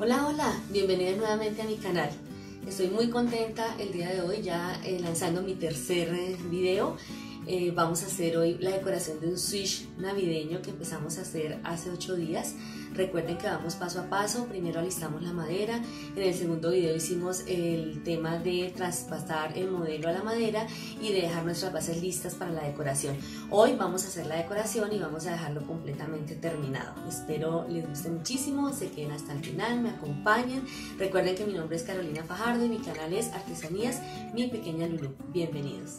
Hola, hola, bienvenidos nuevamente a mi canal. Estoy muy contenta el día de hoy ya lanzando mi tercer video. Vamos a hacer hoy la decoración de un switch navideño que empezamos a hacer hace 8 días. Recuerden que vamos paso a paso. Primero alistamos la madera. En el segundo video hicimos el tema de traspasar el modelo a la madera y de dejar nuestras bases listas para la decoración. Hoy vamos a hacer la decoración y vamos a dejarlo completamente terminado. Espero les guste muchísimo, se queden hasta el final, me acompañen. Recuerden que mi nombre es Carolina Fajardo y mi canal es Artesanías Mi Pequeña Lulú. Bienvenidos.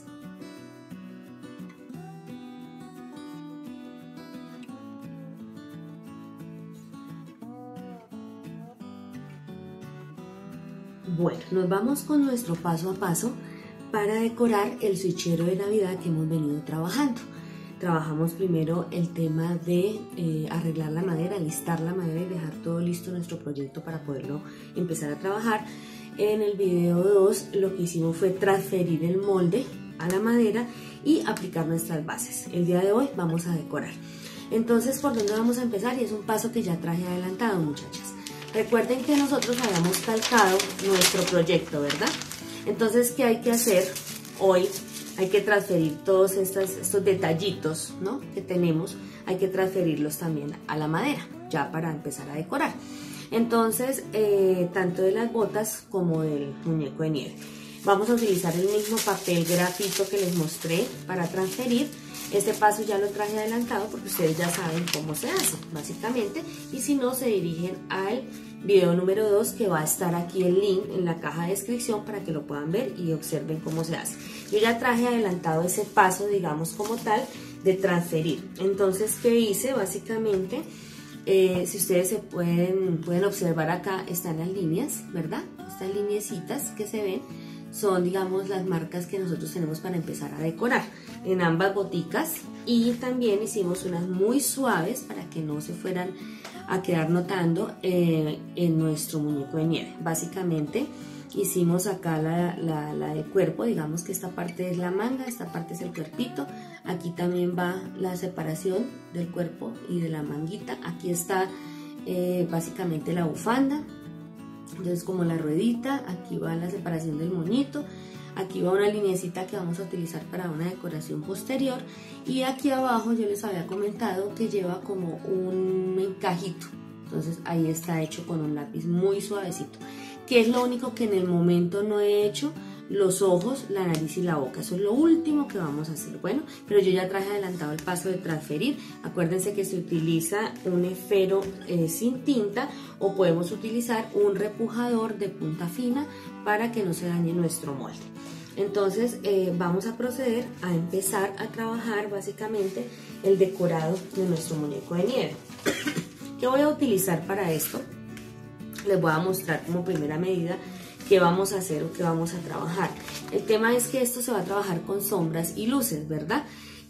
Bueno, nos vamos con nuestro paso a paso para decorar el switchero de Navidad que hemos venido trabajando. Trabajamos primero el tema de arreglar la madera, listar la madera y dejar todo listo nuestro proyecto para poderlo empezar a trabajar. En el video 2 lo que hicimos fue transferir el molde a la madera y aplicar nuestras bases. El día de hoy vamos a decorar. Entonces, ¿por dónde vamos a empezar? Y es un paso que ya traje adelantado, muchachas. Recuerden que nosotros habíamos calcado nuestro proyecto, ¿verdad? Entonces, ¿qué hay que hacer hoy? Hay que transferir todos estos detallitos, ¿no?, que tenemos, hay que transferirlos también a la madera, ya para empezar a decorar. Entonces, tanto de las botas como del muñeco de nieve. Vamos a utilizar el mismo papel grafito que les mostré para transferir. Este paso ya lo traje adelantado porque ustedes ya saben cómo se hace, básicamente. Y si no, se dirigen al video número 2, que va a estar aquí el link en la caja de descripción para que lo puedan ver y observen cómo se hace. Yo ya traje adelantado ese paso, digamos, como tal, de transferir. Entonces, ¿qué hice? Básicamente, si ustedes se pueden observar acá, están las líneas, ¿verdad? Estas lineecitas que se ven son, digamos, las marcas que nosotros tenemos para empezar a decorar en ambas boticas, y también hicimos unas muy suaves para que no se fueran a quedar notando en nuestro muñeco de nieve. Básicamente hicimos acá la del cuerpo, digamos que esta parte es la manga, esta parte es el cuerpito, aquí también va la separación del cuerpo y de la manguita, aquí está básicamente la bufanda. Entonces, como la ruedita, aquí va la separación del moñito, aquí va una linecita que vamos a utilizar para una decoración posterior, y aquí abajo yo les había comentado que lleva como un encajito. Entonces ahí está hecho con un lápiz muy suavecito, que es lo único que en el momento no he hecho. Los ojos, la nariz y la boca, eso es lo último que vamos a hacer. Bueno, pero yo ya traje adelantado el paso de transferir. Acuérdense que se utiliza un esfero sin tinta, o podemos utilizar un repujador de punta fina para que no se dañe nuestro molde. Entonces vamos a proceder a empezar a trabajar básicamente el decorado de nuestro muñeco de nieve. ¿Qué voy a utilizar para esto? Les voy a mostrar como primera medida qué vamos a hacer o qué vamos a trabajar. El tema es que esto se va a trabajar con sombras y luces, ¿verdad?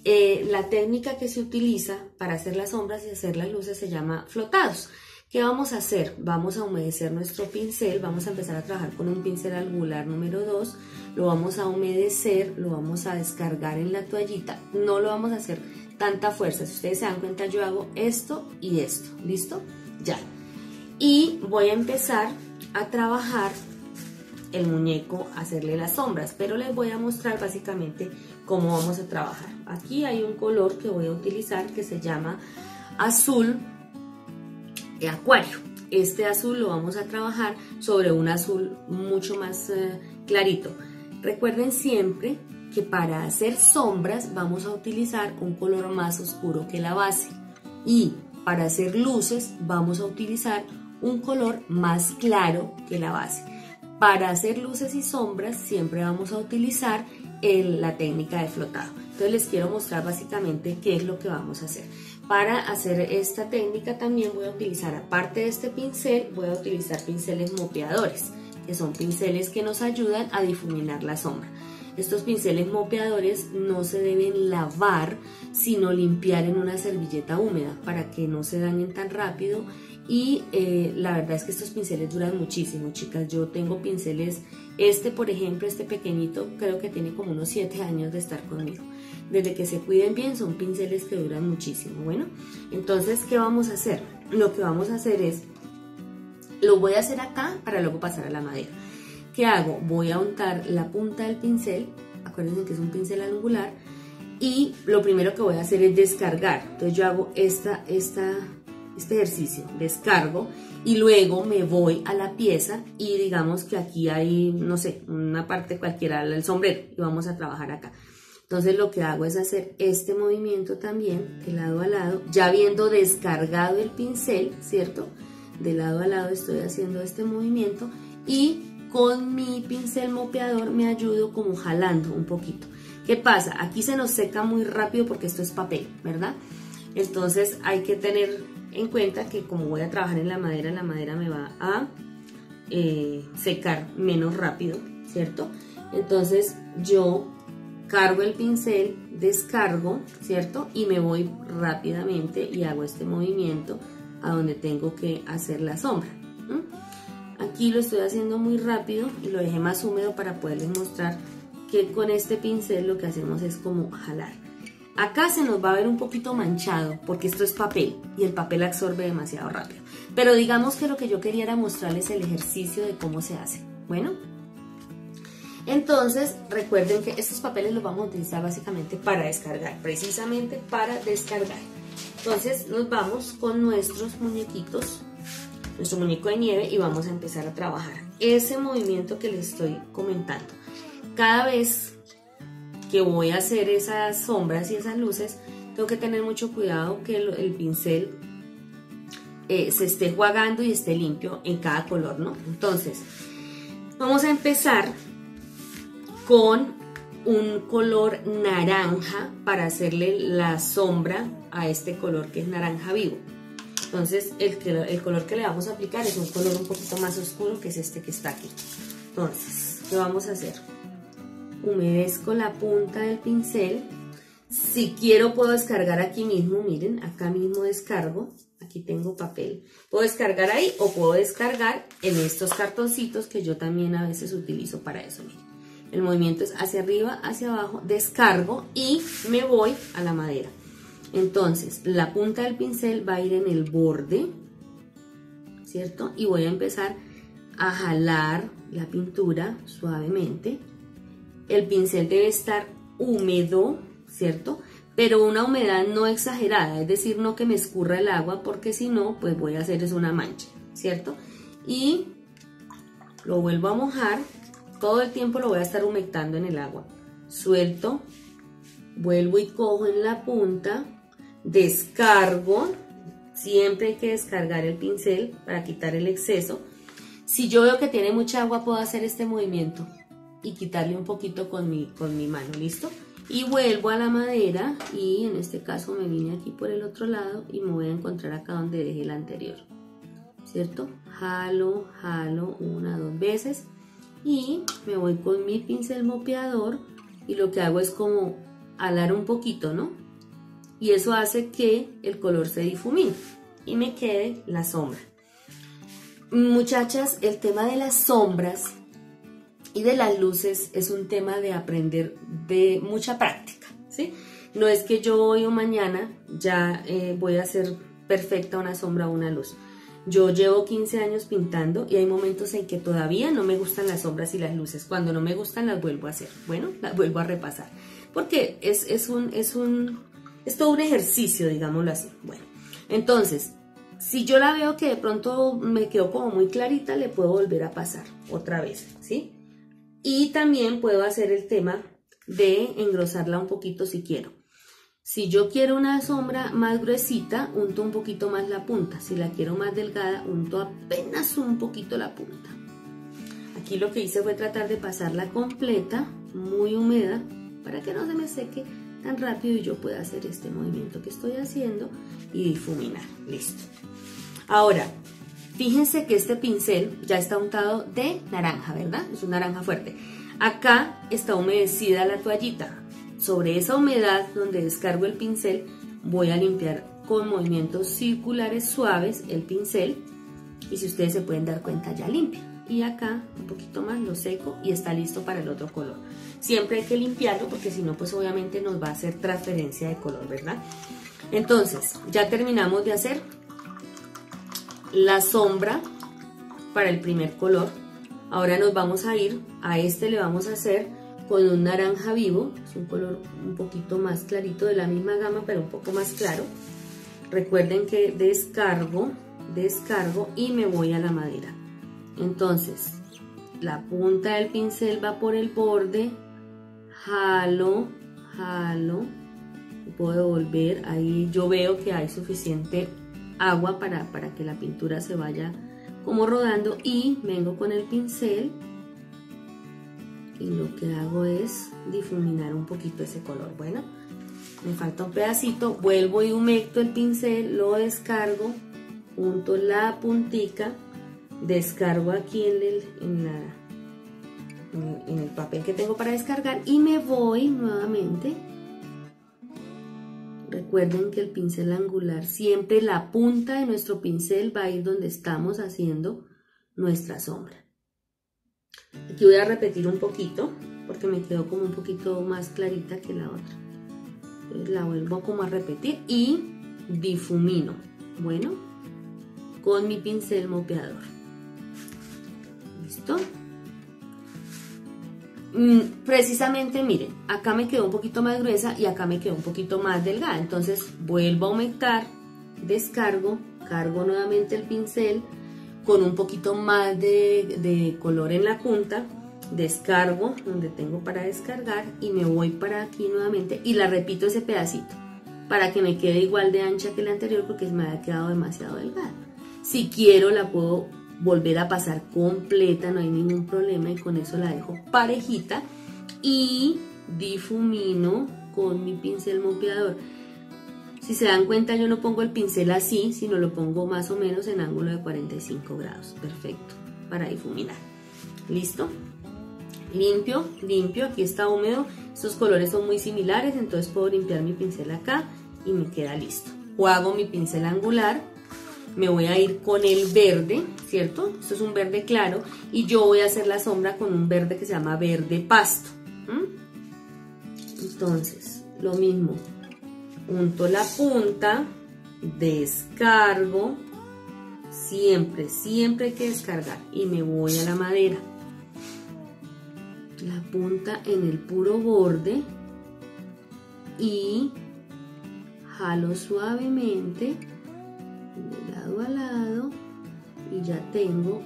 La técnica que se utiliza para hacer las sombras y hacer las luces se llama flotados. ¿Qué vamos a hacer? Vamos a humedecer nuestro pincel, vamos a empezar a trabajar con un pincel angular número 2, lo vamos a humedecer, lo vamos a descargar en la toallita, no lo vamos a hacer tanta fuerza. Si ustedes se dan cuenta, yo hago esto y esto, ¿listo? Ya. Y voy a empezar a trabajar el muñeco, hacerle las sombras, pero les voy a mostrar básicamente cómo vamos a trabajar. Aquí hay un color que voy a utilizar que se llama azul acuario. Este azul lo vamos a trabajar sobre un azul mucho más clarito. Recuerden siempre que para hacer sombras vamos a utilizar un color más oscuro que la base, y para hacer luces vamos a utilizar un color más claro que la base. Para hacer luces y sombras siempre vamos a utilizar la técnica de flotado. Entonces les quiero mostrar básicamente qué es lo que vamos a hacer. Para hacer esta técnica también voy a utilizar, aparte de este pincel, voy a utilizar pinceles mopeadores, que son pinceles que nos ayudan a difuminar la sombra. Estos pinceles mopeadores no se deben lavar, sino limpiar en una servilleta húmeda para que no se dañen tan rápido. Y la verdad es que estos pinceles duran muchísimo, chicas. Yo tengo pinceles, por ejemplo, este pequeñito, creo que tiene como unos 7 años de estar conmigo. Desde que se cuiden bien, son pinceles que duran muchísimo. Bueno, entonces, ¿qué vamos a hacer? Lo que vamos a hacer es Lo voy a hacer acá para luego pasar a la madera. ¿Qué hago? Voy a untar la punta del pincel, acuérdense que es un pincel angular, y lo primero que voy a hacer es descargar. Entonces yo hago este ejercicio, descargo, y luego me voy a la pieza y digamos que aquí hay, no sé, una parte cualquiera, el sombrero, y vamos a trabajar acá. Entonces lo que hago es hacer este movimiento también de lado a lado, ya habiendo descargado el pincel, ¿cierto? De lado a lado estoy haciendo este movimiento y con mi pincel mopeador me ayudo como jalando un poquito. ¿Qué pasa? Aquí se nos seca muy rápido porque esto es papel, ¿verdad? Entonces hay que tener en cuenta que como voy a trabajar en la madera me va a secar menos rápido, ¿cierto? Entonces yo cargo el pincel, descargo, ¿cierto? Y me voy rápidamente y hago este movimiento a donde tengo que hacer la sombra. Aquí lo estoy haciendo muy rápido y lo dejé más húmedo para poderles mostrar que con este pincel lo que hacemos es como jalar. Acá se nos va a ver un poquito manchado porque esto es papel y el papel absorbe demasiado rápido. Pero digamos que lo que yo quería era mostrarles el ejercicio de cómo se hace. Bueno, entonces recuerden que estos papeles los vamos a utilizar básicamente para descargar, precisamente para descargar. Entonces nos vamos con nuestros muñequitos, nuestro muñeco de nieve y vamos a empezar a trabajar ese movimiento que les estoy comentando. Cada vez que voy a hacer esas sombras y esas luces, tengo que tener mucho cuidado que el pincel se esté jugando y esté limpio en cada color, ¿no? Entonces, vamos a empezar con un color naranja para hacerle la sombra a este color que es naranja vivo. Entonces, el color que le vamos a aplicar es un color un poquito más oscuro, que es este que está aquí. Entonces, ¿qué vamos a hacer? Humedezco la punta del pincel. Si quiero puedo descargar aquí mismo, miren, acá mismo descargo. Aquí tengo papel. Puedo descargar ahí o puedo descargar en estos cartoncitos que yo también a veces utilizo para eso, miren. El movimiento es hacia arriba, hacia abajo, descargo y me voy a la madera. Entonces, la punta del pincel va a ir en el borde, ¿cierto? Y voy a empezar a jalar la pintura suavemente. El pincel debe estar húmedo, ¿cierto? Pero una humedad no exagerada, es decir, no que me escurra el agua, porque si no, pues voy a hacer es una mancha, ¿cierto? Y lo vuelvo a mojar, todo el tiempo lo voy a estar humectando en el agua. Suelto, vuelvo y cojo en la punta, descargo, siempre hay que descargar el pincel para quitar el exceso. Si yo veo que tiene mucha agua, puedo hacer este movimiento y quitarle un poquito con mi mano, ¿listo? Y vuelvo a la madera y en este caso me vine aquí por el otro lado y me voy a encontrar acá donde dejé el anterior, ¿cierto? Jalo, jalo una, dos veces y me voy con mi pincel mopeador y lo que hago es como alar un poquito, ¿no? Y eso hace que el color se difumine y me quede la sombra. Muchachas, el tema de las sombras y de las luces es un tema de aprender, de mucha práctica, ¿sí? No es que yo hoy o mañana ya voy a hacer perfecta una sombra o una luz. Yo llevo 15 años pintando y hay momentos en que todavía no me gustan las sombras y las luces. Cuando no me gustan las vuelvo a hacer, bueno, las vuelvo a repasar. Porque es todo un ejercicio, digámoslo así. Bueno, entonces, si yo la veo que de pronto me quedó como muy clarita, le puedo volver a pasar otra vez, ¿sí? Y también puedo hacer el tema de engrosarla un poquito si quiero. Si yo quiero una sombra más gruesita, unto un poquito más la punta. Si la quiero más delgada, unto apenas un poquito la punta. Aquí lo que hice fue tratar de pasarla completa, muy húmeda, para que no se me seque tan rápido y yo pueda hacer este movimiento que estoy haciendo y difuminar. Listo. Ahora, fíjense que este pincel ya está untado de naranja, ¿verdad? Es un naranja fuerte. Acá está humedecida la toallita. Sobre esa humedad donde descargo el pincel, voy a limpiar con movimientos circulares suaves el pincel. Y si ustedes se pueden dar cuenta, ya limpia. Y acá un poquito más lo seco y está listo para el otro color. Siempre hay que limpiarlo porque si no, pues obviamente nos va a hacer transferencia de color, ¿verdad? Entonces, ya terminamos de hacer la sombra para el primer color. Ahora nos vamos a ir, a este le vamos a hacer con un naranja vivo, es un color un poquito más clarito de la misma gama pero un poco más claro. Recuerden que descargo y me voy a la madera. Entonces la punta del pincel va por el borde, jalo, puedo volver, ahí yo veo que hay suficiente agua para que la pintura se vaya como rodando, y vengo con el pincel y lo que hago es difuminar un poquito ese color. Bueno, me falta un pedacito, vuelvo y humecto el pincel, lo descargo, junto la puntica, descargo aquí en el papel que tengo para descargar y me voy nuevamente. Recuerden que el pincel angular, siempre la punta de nuestro pincel va a ir donde estamos haciendo nuestra sombra. Aquí voy a repetir un poquito porque me quedó como un poquito más clarita que la otra. Entonces la vuelvo como a repetir y difumino, bueno, con mi pincel mopeador. ¿Listo? Precisamente miren, acá me quedó un poquito más gruesa y acá me quedó un poquito más delgada, entonces vuelvo a aumentar, descargo, cargo nuevamente el pincel con un poquito más de color en la punta, descargo donde tengo para descargar y me voy para aquí nuevamente y la repito ese pedacito para que me quede igual de ancha que la anterior porque me había quedado demasiado delgada. Si quiero la puedo volver a pasar completa, no hay ningún problema, y con eso la dejo parejita y difumino con mi pincel mopeador. Si se dan cuenta, yo no pongo el pincel así, sino lo pongo más o menos en ángulo de 45 grados, perfecto, para difuminar. ¿Listo? Limpio, aquí está húmedo, estos colores son muy similares, entonces puedo limpiar mi pincel acá y me queda listo. Juego mi pincel angular. Me voy a ir con el verde, ¿cierto? Esto es un verde claro y yo voy a hacer la sombra con un verde que se llama verde pasto. Entonces, lo mismo, unto la punta, descargo, siempre hay que descargar y me voy a la madera. La punta en el puro borde y jalo suavemente de lado a lado y ya tengo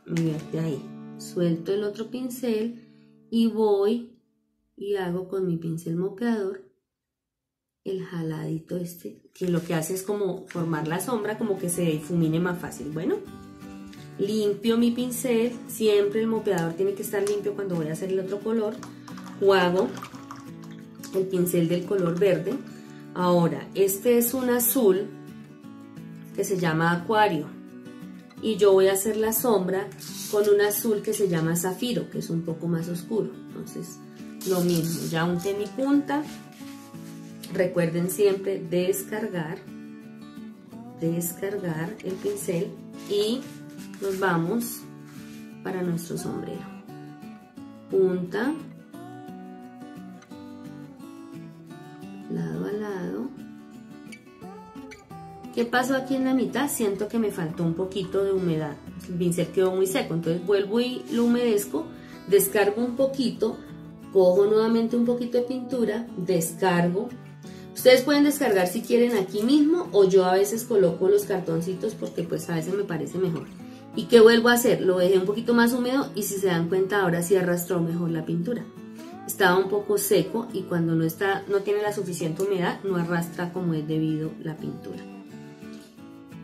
mi verde ahí. Suelto el otro pincel y voy y hago con mi pincel mopeador el jaladito este, que lo que hace es como formar la sombra, como que se difumine más fácil. Bueno, limpio mi pincel, siempre el mopeador tiene que estar limpio cuando voy a hacer el otro color. Juego el pincel del color verde. Ahora, este es un azul que se llama acuario y yo voy a hacer la sombra con un azul que se llama zafiro, que es un poco más oscuro. Entonces lo mismo, ya unté mi punta, recuerden siempre descargar el pincel y nos vamos para nuestro sombrero. Punta, lado a lado. ¿Qué pasó aquí en la mitad? Siento que me faltó un poquito de humedad, el pincel quedó muy seco, entonces vuelvo y lo humedezco, descargo un poquito, cojo nuevamente un poquito de pintura, descargo. Ustedes pueden descargar si quieren aquí mismo o yo a veces coloco los cartoncitos porque pues a veces me parece mejor. ¿Y qué vuelvo a hacer? Lo dejé un poquito más húmedo y si se dan cuenta ahora sí arrastró mejor la pintura. Estaba un poco seco y cuando no tiene la suficiente humedad no arrastra como es debido la pintura.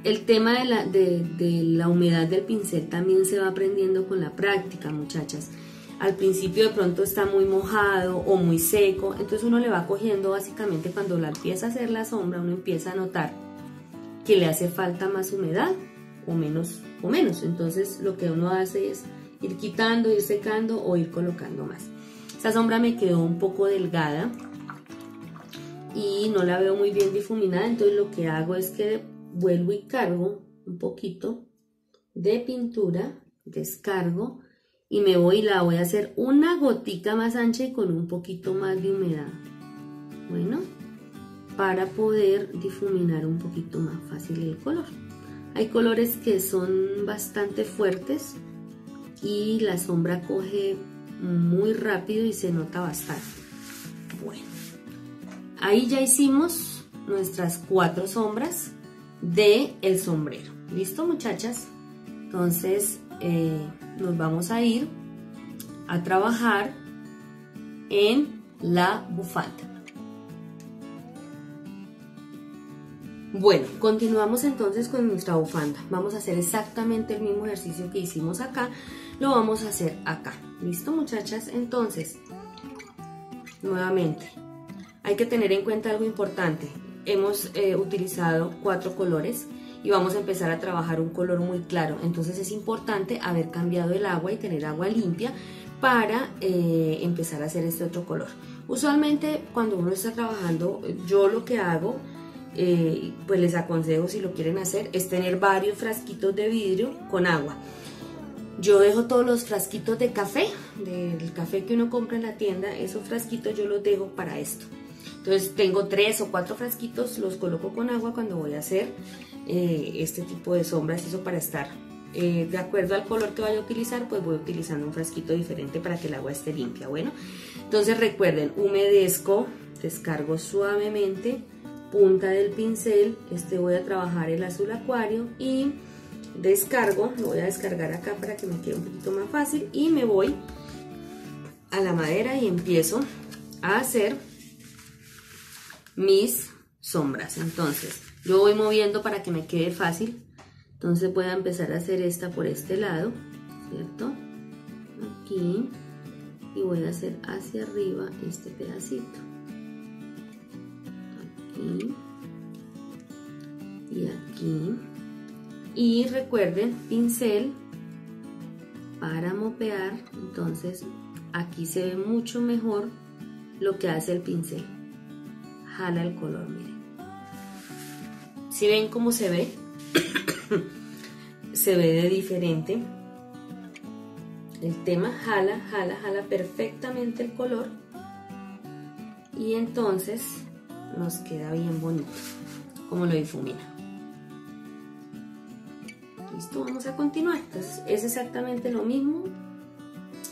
El tema de la humedad del pincel también se va aprendiendo con la práctica, muchachas. Al principio de pronto está muy mojado o muy seco, entonces uno le va cogiendo básicamente cuando la empieza a hacer la sombra, uno empieza a notar que le hace falta más humedad o menos. Entonces lo que uno hace es ir quitando, ir secando o ir colocando más. Esta sombra me quedó un poco delgada y no la veo muy bien difuminada, entonces lo que hago es que vuelvo y cargo un poquito de pintura, descargo y me voy y la voy a hacer una gotica más ancha y con un poquito más de humedad. Bueno, para poder difuminar un poquito más fácil el color. Hay colores que son bastante fuertes y la sombra coge muy rápido y se nota bastante. Bueno, ahí ya hicimos nuestras 4 sombras de el sombrero. ¿Listo, muchachas? Entonces nos vamos a ir a trabajar en la bufanda. Bueno, continuamos entonces con nuestra bufanda. Vamos a hacer exactamente el mismo ejercicio que hicimos acá, lo vamos a hacer acá. ¿Listo, muchachas? Entonces, nuevamente, hay que tener en cuenta algo importante. Hemos utilizado 4 colores y vamos a empezar a trabajar un color muy claro. Entonces es importante haber cambiado el agua y tener agua limpia para empezar a hacer este otro color. Usualmente cuando uno está trabajando, yo lo que hago, pues les aconsejo, si lo quieren hacer, es tener varios frasquitos de vidrio con agua. Yo dejo todos los frasquitos de café, del café que uno compra en la tienda, esos frasquitos yo los dejo para esto. Entonces tengo 3 o 4 frasquitos, los coloco con agua cuando voy a hacer este tipo de sombras, eso para estar de acuerdo al color que vaya a utilizar, pues voy utilizando un frasquito diferente para que el agua esté limpia. Bueno, entonces recuerden, humedezco, descargo suavemente, punta del pincel, voy a trabajar el azul acuario y descargo, lo voy a descargar acá para que me quede un poquito más fácil y me voy a la madera y empiezo a hacer mis sombras. Entonces yo voy moviendo para que me quede fácil. Entonces voy a empezar a hacer esta por este lado, ¿cierto? Aquí, y voy a hacer hacia arriba este pedacito. Aquí y aquí. Y recuerden, pincel para mopear. Entonces aquí se ve mucho mejor lo que hace el pincel. Jala el color, miren. ¿Sí ven cómo se ve? Se ve de diferente. El tema jala perfectamente el color y entonces nos queda bien bonito como lo difumina. Listo, vamos a continuar. Entonces es exactamente lo mismo.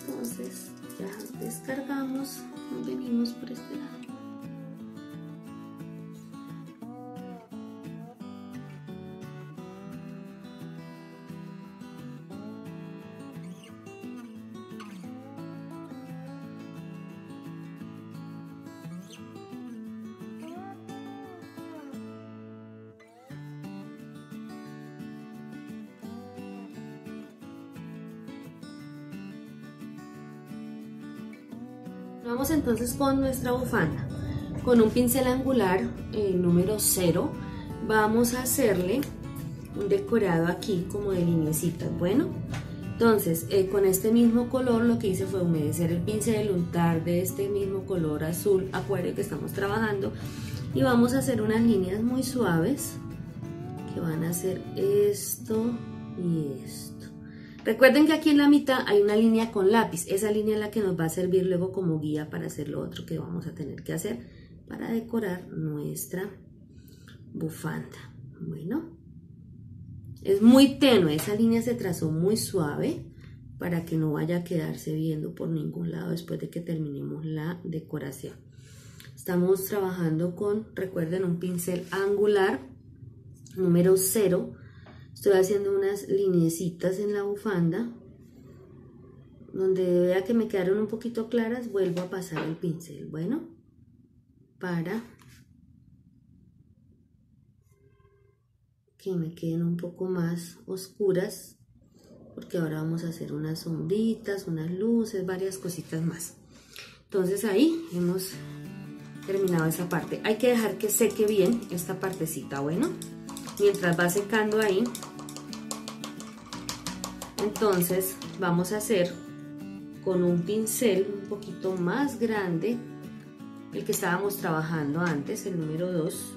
Entonces ya descargamos, nos venimos por este lado. Vamos entonces con nuestra bufanda. Con un pincel angular número 0 vamos a hacerle un decorado aquí como de lineecitas. Bueno, entonces con este mismo color lo que hice fue humedecer el pincel, untar de este mismo color azul acuario que estamos trabajando y vamos a hacer unas líneas muy suaves que van a hacer esto y esto. Recuerden que aquí en la mitad hay una línea con lápiz, esa línea es la que nos va a servir luego como guía para hacer lo otro que vamos a tener que hacer para decorar nuestra bufanda. Bueno, es muy tenue, esa línea se trazó muy suave para que no vaya a quedarse viendo por ningún lado después de que terminemos la decoración. Estamos trabajando con, recuerden, un pincel angular número 0. Estoy haciendo unas lineecitas en la bufanda. Donde vea que me quedaron un poquito claras, vuelvo a pasar el pincel. Bueno, para que me queden un poco más oscuras, porque ahora vamos a hacer unas sombritas, unas luces, varias cositas más. Entonces ahí hemos terminado esa parte. Hay que dejar que seque bien esta partecita. Bueno, mientras va secando ahí, entonces vamos a hacer con un pincel un poquito más grande, el que estábamos trabajando antes, el número 2,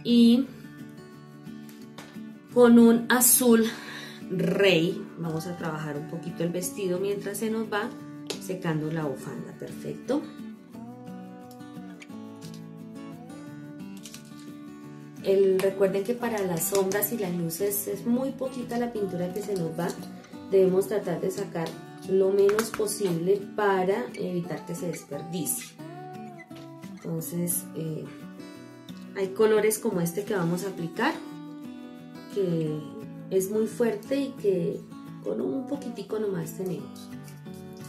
y con un azul rey vamos a trabajar un poquito el vestido mientras se nos va secando la bufanda. Perfecto. Recuerden que para las sombras y las luces es muy poquita la pintura que se nos va. Debemos tratar de sacar lo menos posible para evitar que se desperdicie. Entonces hay colores como este que vamos a aplicar, que es muy fuerte y que con un poquitico nomás tenemos.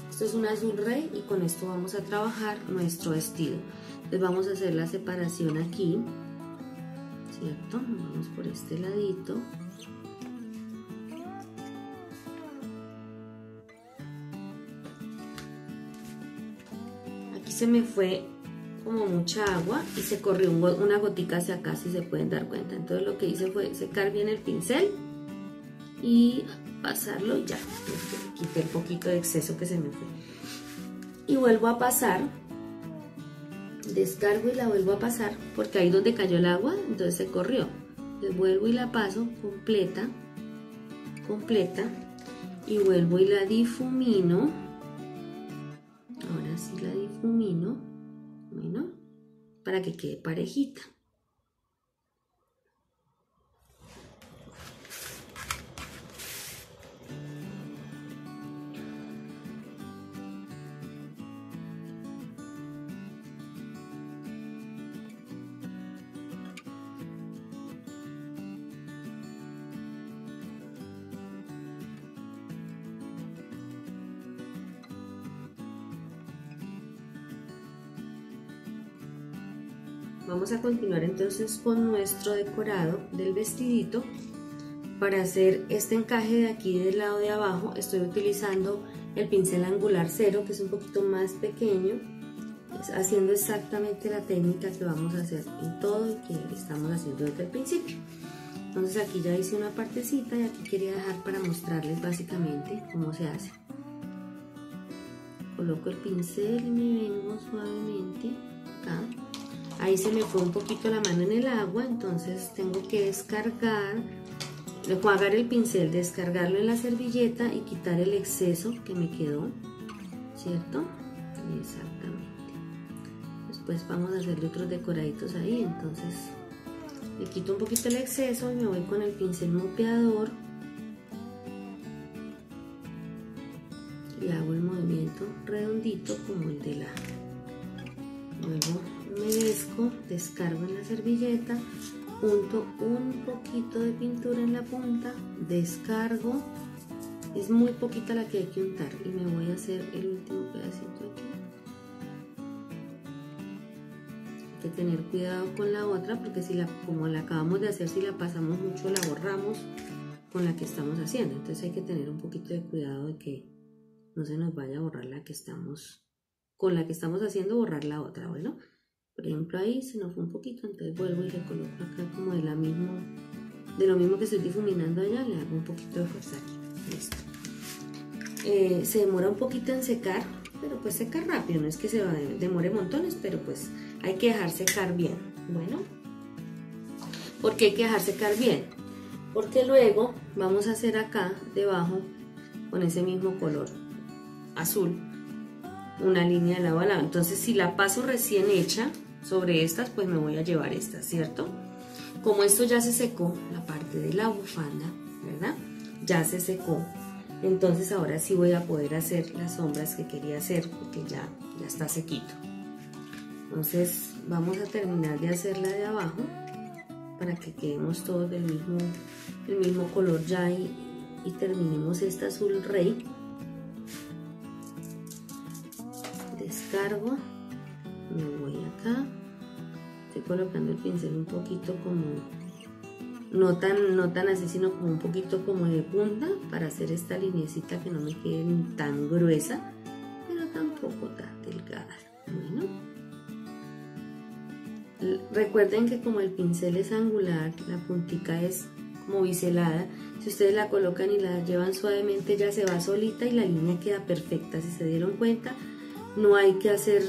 Esto es un azul rey y con esto vamos a trabajar nuestro vestido. Entonces vamos a hacer la separación aquí, ¿cierto? Vamos por este ladito. Aquí se me fue como mucha agua y se corrió una gotica hacia acá, si se pueden dar cuenta. Entonces lo que hice fue secar bien el pincel y pasarlo y ya, quité el poquito de exceso que se me fue. Y vuelvo a pasar, descargo y la vuelvo a pasar, porque ahí donde cayó el agua, entonces se corrió. Entonces vuelvo y la paso completa, y vuelvo y la difumino. Ahora sí la difumino, bueno, para que quede parejita. Vamos a continuar entonces con nuestro decorado del vestidito. Para hacer este encaje de aquí del lado de abajo estoy utilizando el pincel angular 0, que es un poquito más pequeño, haciendo exactamente la técnica que vamos a hacer en todo y que estamos haciendo desde el principio. Entonces aquí ya hice una partecita y aquí quería dejar para mostrarles básicamente cómo se hace. Coloco el pincel y me vengo suavemente acá. Ahí se me fue un poquito la mano en el agua, entonces tengo que descargar, enjuagar el pincel, descargarlo en la servilleta y quitar el exceso que me quedó, ¿cierto? Exactamente. Después vamos a hacerle otros decoraditos ahí, entonces le quito un poquito el exceso y me voy con el pincel mopeador y hago el movimiento redondito como el de la... Luego humedezco, descargo en la servilleta, unto un poquito de pintura en la punta, descargo, es muy poquita la que hay que untar y me voy a hacer el último pedacito aquí. Hay que tener cuidado con la otra porque como la acabamos de hacer, si la pasamos mucho la borramos con la que estamos haciendo, entonces hay que tener un poquito de cuidado de que no se nos vaya a borrar con la que estamos haciendo, borrar la otra. Bueno, por ejemplo ahí se nos fue un poquito, entonces vuelvo y le coloco acá como de lo mismo que estoy difuminando allá, le hago un poquito de fuerza aquí. Listo. Se demora un poquito en secar, pero pues seca rápido, no es que se demore montones, pero pues hay que dejar secar bien. Bueno, ¿por qué hay que dejar secar bien? Porque luego vamos a hacer acá debajo con ese mismo color azul una línea de lado a lado. Entonces si la paso recién hecha sobre estas, pues me voy a llevar estas, ¿cierto? Como esto ya se secó, la parte de la bufanda, ¿verdad? Ya se secó. Entonces ahora sí voy a poder hacer las sombras que quería hacer porque ya está sequito. Entonces vamos a terminar de hacer la de abajo para que quedemos todos del mismo color ya y terminemos esta azul rey. Descargo, me voy acá, estoy colocando el pincel un poquito como, no tan así, sino como un poquito como de punta para hacer esta linecita que no me quede tan gruesa, pero tampoco tan delgada. Bueno, recuerden que como el pincel es angular, la puntica es como biselada, si ustedes la colocan y la llevan suavemente ya se va solita y la línea queda perfecta. Si se dieron cuenta, no hay que hacer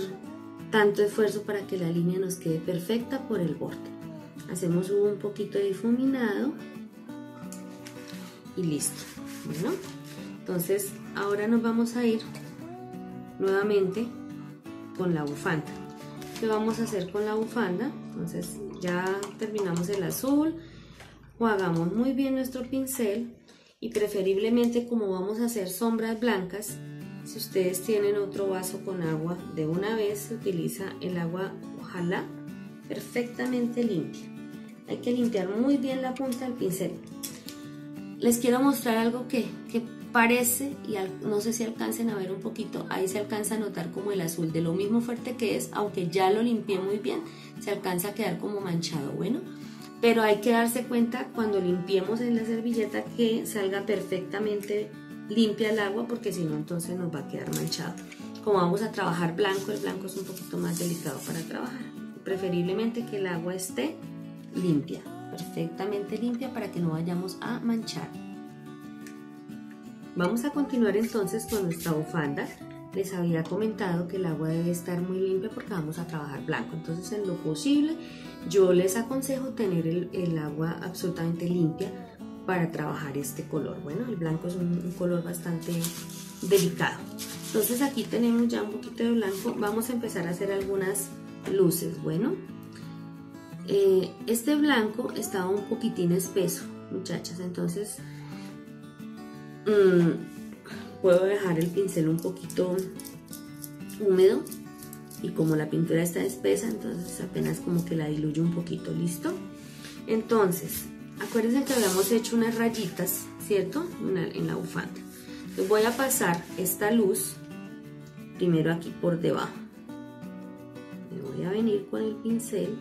tanto esfuerzo para que la línea nos quede perfecta por el borde. Hacemos un poquito de difuminado y listo. Bueno, entonces ahora nos vamos a ir nuevamente con la bufanda. que vamos a hacer con la bufanda. Entonces ya terminamos el azul, jugamos muy bien nuestro pincel y preferiblemente, como vamos a hacer sombras blancas, si ustedes tienen otro vaso con agua, de una vez se utiliza el agua, ojalá perfectamente limpia. Hay que limpiar muy bien la punta del pincel. Les quiero mostrar algo que parece, y no sé si alcancen a ver un poquito, ahí se alcanza a notar como el azul, de lo mismo fuerte que es, aunque ya lo limpié muy bien, se alcanza a quedar como manchado. Bueno, pero hay que darse cuenta cuando limpiemos en la servilleta que salga perfectamente limpia el agua, porque si no entonces nos va a quedar manchado. Como vamos a trabajar blanco, el blanco es un poquito más delicado para trabajar. Preferiblemente que el agua esté limpia, perfectamente limpia, para que no vayamos a manchar. Vamos a continuar entonces con nuestra bufanda. Les había comentado que el agua debe estar muy limpia porque vamos a trabajar blanco. Entonces, en lo posible, yo les aconsejo tener el agua absolutamente limpia para trabajar este color. Bueno, el blanco es un color bastante delicado. Entonces, aquí tenemos ya un poquito de blanco. Vamos a empezar a hacer algunas luces. Bueno, este blanco estaba un poquitín espeso, muchachas. Entonces, puedo dejar el pincel un poquito húmedo, y como la pintura está espesa, entonces apenas como que la diluyo un poquito. ¿Listo? Entonces, acuérdense que habíamos hecho unas rayitas, ¿cierto? En la bufanda. Entonces voy a pasar esta luz primero aquí por debajo. Me voy a venir con el pincel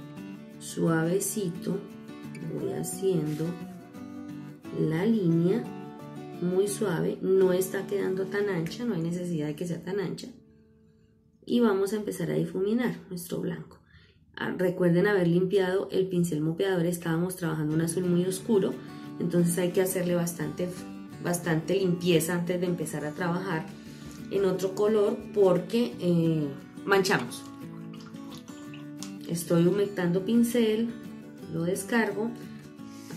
suavecito, voy haciendo la línea muy suave, no está quedando tan ancha, no hay necesidad de que sea tan ancha, y vamos a empezar a difuminar nuestro blanco. Recuerden haber limpiado el pincel mopeador, estábamos trabajando un azul muy oscuro, entonces hay que hacerle bastante limpieza antes de empezar a trabajar en otro color, porque manchamos. Estoy humectando pincel, lo descargo.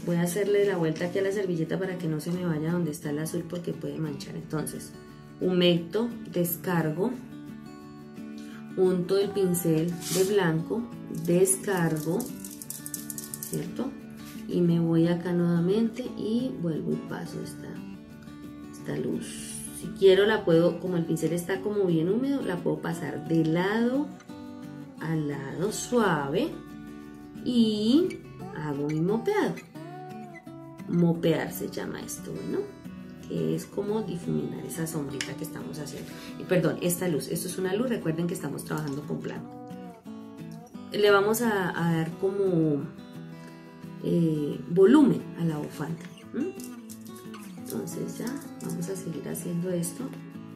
Voy a hacerle la vuelta aquí a la servilleta para que no se me vaya donde está el azul, porque puede manchar. Entonces, humecto, descargo, unto el pincel de blanco, descargo, ¿cierto? Y me voy acá nuevamente y vuelvo y paso esta luz. Si quiero la puedo, como el pincel está como bien húmedo, la puedo pasar de lado a lado suave y hago mi mopeado. Mopear se llama esto, ¿no? Que es como difuminar esa sombrita que estamos haciendo. Y perdón, esta luz, esto es una luz, recuerden que estamos trabajando con blanco. Le vamos a dar como volumen a la bufanda. Entonces ya vamos a seguir haciendo esto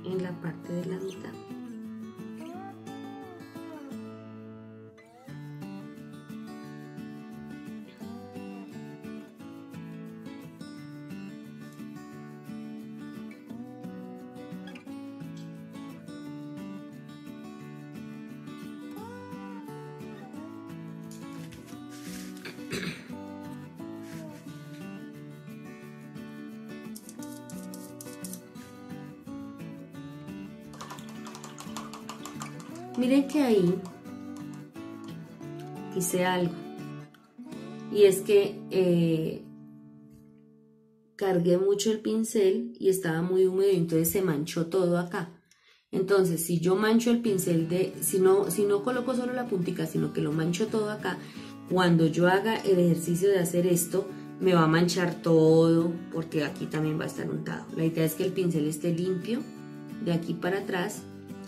en la parte de la mitad. Miren que ahí hice algo, y es que cargué mucho el pincel y estaba muy húmedo, y entonces se manchó todo acá. Entonces, si yo mancho el pincel si no coloco solo la puntica, sino que lo mancho todo acá, cuando yo haga el ejercicio de hacer esto, me va a manchar todo, porque aquí también va a estar untado. La idea es que el pincel esté limpio de aquí para atrás,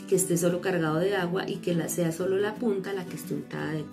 que esté solo cargado de agua, y que sea solo la punta la que esté untada de...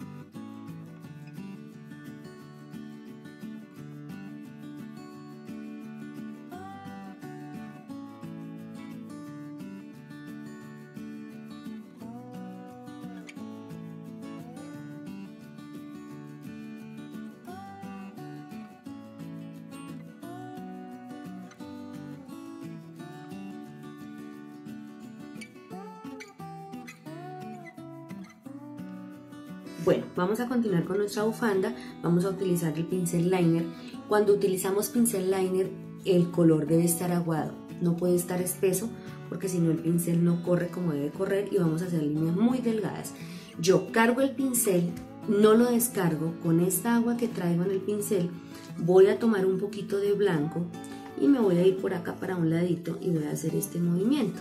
Bueno, vamos a continuar con nuestra bufanda. Vamos a utilizar el pincel liner. Cuando utilizamos pincel liner, el color debe estar aguado, no puede estar espeso, porque si no el pincel no corre como debe correr y vamos a hacer líneas muy delgadas. Yo cargo el pincel, no lo descargo, con esta agua que traigo en el pincel voy a tomar un poquito de blanco y me voy a ir por acá para un ladito y voy a hacer este movimiento.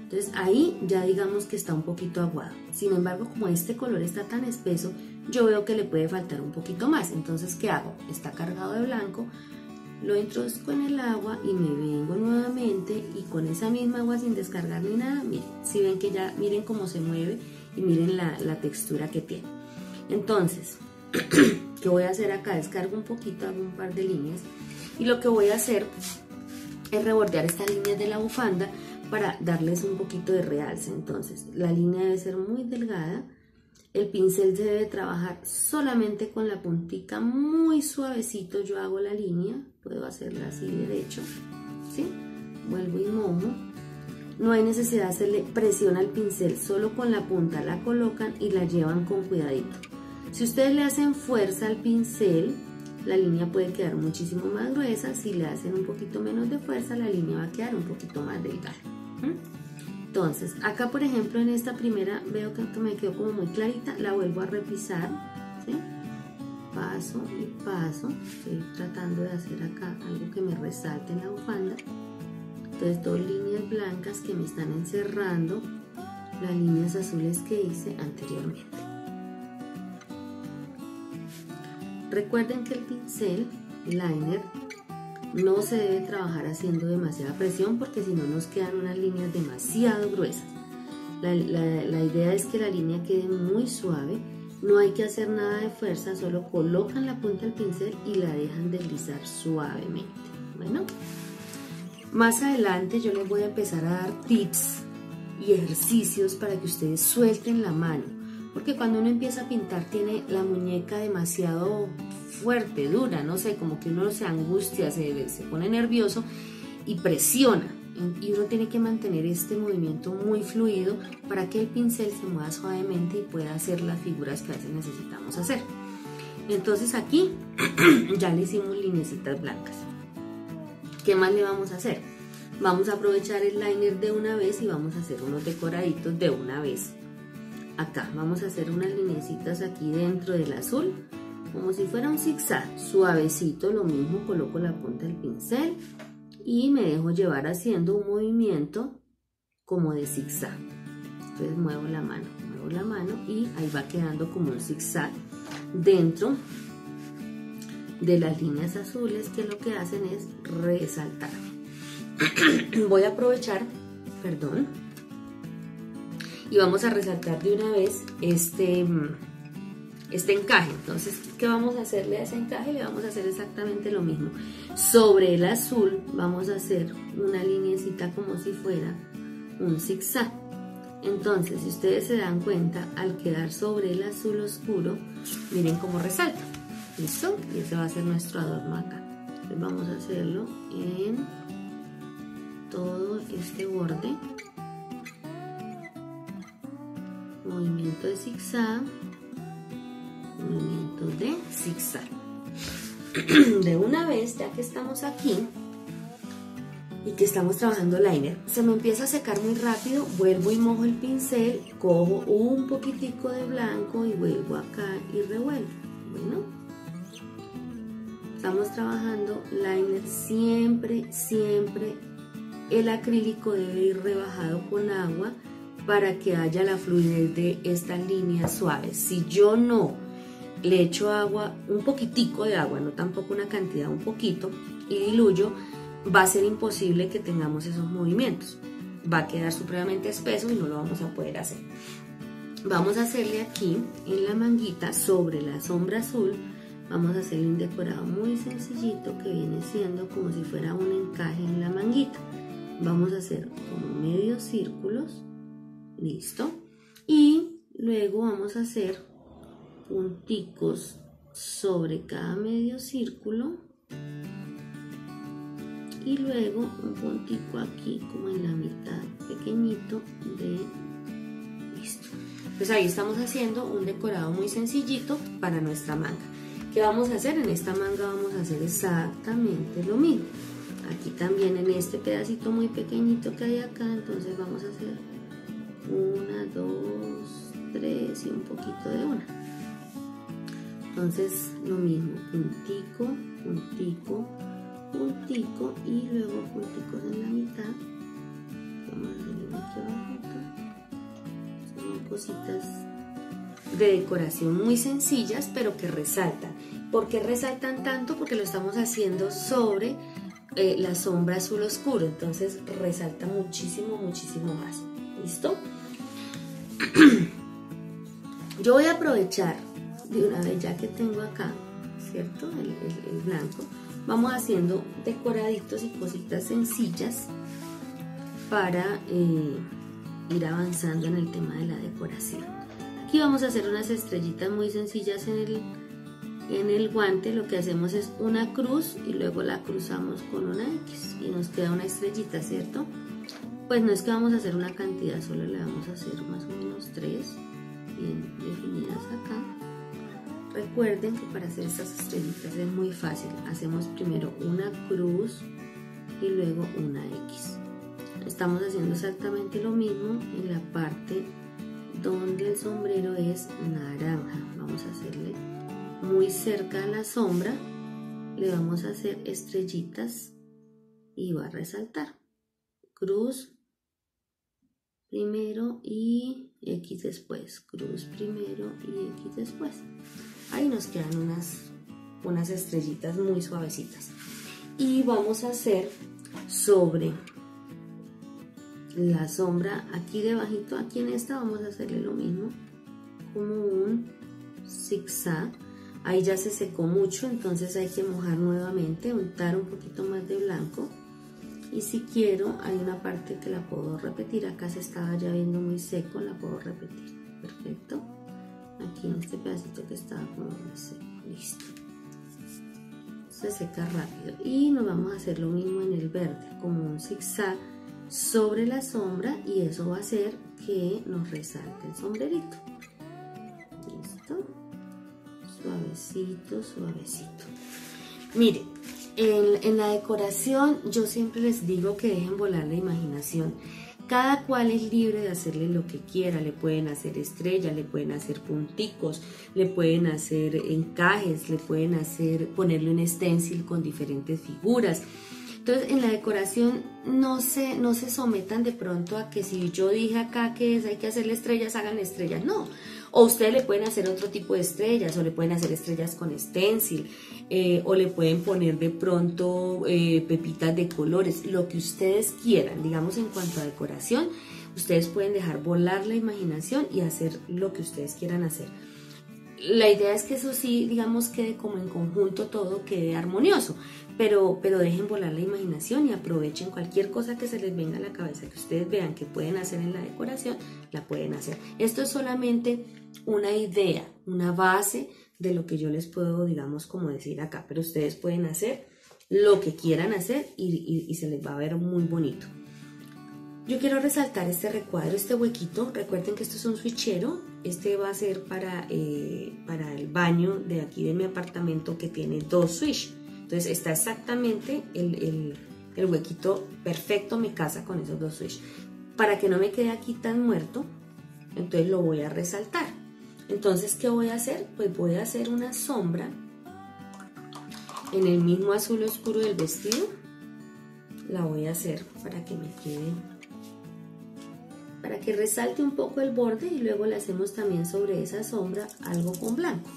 Entonces ahí ya digamos que está un poquito aguado. Sin embargo, como este color está tan espeso, yo veo que le puede faltar un poquito más. Entonces, ¿qué hago? Está cargado de blanco, lo introduzco en el agua y me vengo nuevamente y con esa misma agua sin descargar ni nada, miren, si ven que ya, miren cómo se mueve y miren la textura que tiene. Entonces, ¿qué voy a hacer acá? Descargo un poquito, hago un par de líneas y lo que voy a hacer es rebordear estas líneas de la bufanda para darles un poquito de realce. Entonces, la línea debe ser muy delgada, el pincel se debe trabajar solamente con la puntica muy suavecito. Yo hago la línea, puedo hacerla así derecho, ¿sí? Vuelvo y mojo. No hay necesidad de hacerle presión al pincel, solo con la punta la colocan y la llevan con cuidadito. Si ustedes le hacen fuerza al pincel, la línea puede quedar muchísimo más gruesa. Si le hacen un poquito menos de fuerza, la línea va a quedar un poquito más delgada. Entonces, acá por ejemplo en esta primera veo que me quedó como muy clarita, la vuelvo a repisar, ¿sí? Paso y paso, estoy tratando de hacer acá algo que me resalte en la bufanda. Entonces, dos líneas blancas que me están encerrando las líneas azules que hice anteriormente. Recuerden que el pincel liner no se debe trabajar haciendo demasiada presión porque si no nos quedan unas líneas demasiado gruesas. La idea es que la línea quede muy suave, no hay que hacer nada de fuerza, solo colocan la punta del pincel y la dejan deslizar suavemente. Bueno, más adelante yo les voy a empezar a dar tips y ejercicios para que ustedes suelten la mano, porque cuando uno empieza a pintar tiene la muñeca demasiado fuerte, dura, no sé, como que uno se angustia, se pone nervioso y presiona, y uno tiene que mantener este movimiento muy fluido para que el pincel se mueva suavemente y pueda hacer las figuras que a veces necesitamos hacer. Entonces aquí ya le hicimos lineecitas blancas. ¿Qué más le vamos a hacer? Vamos a aprovechar el liner de una vez y vamos a hacer unos decoraditos de una vez. Acá vamos a hacer unas lineecitas aquí dentro del azul, como si fuera un zigzag, suavecito. Lo mismo, coloco la punta del pincel y me dejo llevar haciendo un movimiento como de zigzag. Entonces muevo la mano y ahí va quedando como un zigzag dentro de las líneas azules, que lo que hacen es resaltar. Voy a aprovechar, y vamos a resaltar de una vez este encaje. Entonces, ¿qué vamos a hacerle a ese encaje? Le vamos a hacer exactamente lo mismo. Sobre el azul vamos a hacer una linecita como si fuera un zigzag. Entonces, si ustedes se dan cuenta, al quedar sobre el azul oscuro, miren cómo resalta. ¿Listo? Y ese va a ser nuestro adorno acá. Entonces vamos a hacerlo en todo este borde. Movimiento de zigzag, movimiento de zigzag. De una vez, ya que estamos aquí y que estamos trabajando liner, se me empieza a secar muy rápido, vuelvo y mojo el pincel, cojo un poquitico de blanco y vuelvo acá y revuelvo. Bueno, estamos trabajando liner, siempre el acrílico debe ir rebajado con agua para que haya la fluidez de estas líneas suaves. Si yo no le echo agua, un poquitico de agua, no tampoco una cantidad, un poquito, y diluyo, va a ser imposible que tengamos esos movimientos. Va a quedar supremamente espeso y no lo vamos a poder hacer. Vamos a hacerle aquí en la manguita, sobre la sombra azul, vamos a hacerle un decorado muy sencillito que viene siendo como si fuera un encaje en la manguita. Vamos a hacer como medios círculos. Listo. Y luego vamos a hacer punticos sobre cada medio círculo y luego un puntico aquí como en la mitad pequeñito de listo. Pues ahí estamos haciendo un decorado muy sencillito para nuestra manga. ¿Qué vamos a hacer? En esta manga vamos a hacer exactamente lo mismo. aquí también en este pedacito muy pequeñito que hay acá, entonces vamos a hacer 1, 2, 3 y un poquito de una. Entonces lo mismo, puntico, puntico, puntico y luego punticos en la mitad. Vamos a hacerle aquí abajo. Son cositas de decoración muy sencillas, pero que resaltan. ¿Por qué resaltan tanto? Porque lo estamos haciendo sobre la sombra azul oscuro, entonces resalta muchísimo, muchísimo más. ¿Listo? Yo voy a aprovechar de una vez, ya que tengo acá, ¿cierto? El blanco. Vamos haciendo decoraditos y cositas sencillas para ir avanzando en el tema de la decoración. Aquí vamos a hacer unas estrellitas muy sencillas en el guante. Lo que hacemos es una cruz y luego la cruzamos con una X y nos queda una estrellita, ¿cierto? Pues no es que vamos a hacer una cantidad, solo le vamos a hacer más o menos 3 bien definidas acá. Recuerden que para hacer estas estrellitas es muy fácil. Hacemos primero una cruz y luego una X. Estamos haciendo exactamente lo mismo en la parte donde el sombrero es naranja. Vamos a hacerle muy cerca a la sombra, le vamos a hacer estrellitas y va a resaltar. Cruz primero y X después, cruz primero y X después. Ahí nos quedan unas estrellitas muy suavecitas. Y vamos a hacer sobre la sombra aquí debajito, aquí en esta vamos a hacerle lo mismo, como un zigzag. Ahí ya se secó mucho, entonces hay que mojar nuevamente, untar un poquito más de blanco. Y si quiero, hay una parte que la puedo repetir. Acá se estaba ya viendo muy seco, la puedo repetir. Perfecto. Aquí en este pedacito que estaba como muy seco. Listo. Se seca rápido. Y nos vamos a hacer lo mismo en el verde, como un zigzag sobre la sombra, y eso va a hacer que nos resalte el sombrerito. Listo. Suavecito, suavecito. Miren, en la decoración yo siempre les digo que dejen volar la imaginación. Cada cual es libre de hacerle lo que quiera. Le pueden hacer estrellas, le pueden hacer punticos, le pueden hacer encajes, le pueden hacer ponerle un stencil con diferentes figuras. Entonces en la decoración no se sometan de pronto a que si yo dije acá que hay que hacerle estrellas, hagan estrellas. No. O ustedes le pueden hacer otro tipo de estrellas, o le pueden hacer estrellas con stencil, o le pueden poner de pronto pepitas de colores, lo que ustedes quieran. Digamos, en cuanto a decoración, ustedes pueden dejar volar la imaginación y hacer lo que ustedes quieran hacer. La idea es que eso sí, digamos, quede como en conjunto, todo quede armonioso, pero dejen volar la imaginación y aprovechen cualquier cosa que se les venga a la cabeza, que ustedes vean que pueden hacer en la decoración, la pueden hacer. Esto es solamente una idea, una base de lo que yo les puedo, digamos, como decir acá, pero ustedes pueden hacer lo que quieran hacer y se les va a ver muy bonito. Yo quiero resaltar este recuadro, este huequito. Recuerden que esto es un switchero. Este va a ser para el baño de aquí de mi apartamento, que tiene 2 switch. Entonces está exactamente el huequito perfecto, me casa con esos 2 switch. Para que no me quede aquí tan muerto, entonces lo voy a resaltar. Entonces, ¿qué voy a hacer? Pues voy a hacer una sombra en el mismo azul oscuro del vestido. La voy a hacer para que me quede, para que resalte un poco el borde, y luego le hacemos también sobre esa sombra algo con blanco.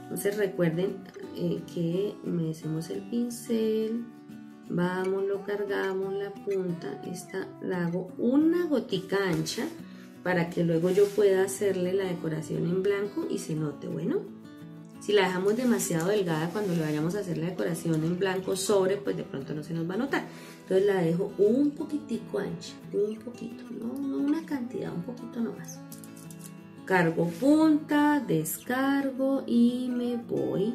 Entonces recuerden que hacemos el pincel, vamos, lo cargamos, la punta, esta la hago una gotica ancha para que luego yo pueda hacerle la decoración en blanco y se note. Bueno, si la dejamos demasiado delgada, cuando le vayamos a hacer la decoración en blanco sobre, pues de pronto no se nos va a notar. Entonces la dejo un poquitico ancha, un poquito, no una cantidad, un poquito nomás. Cargo punta, descargo y me voy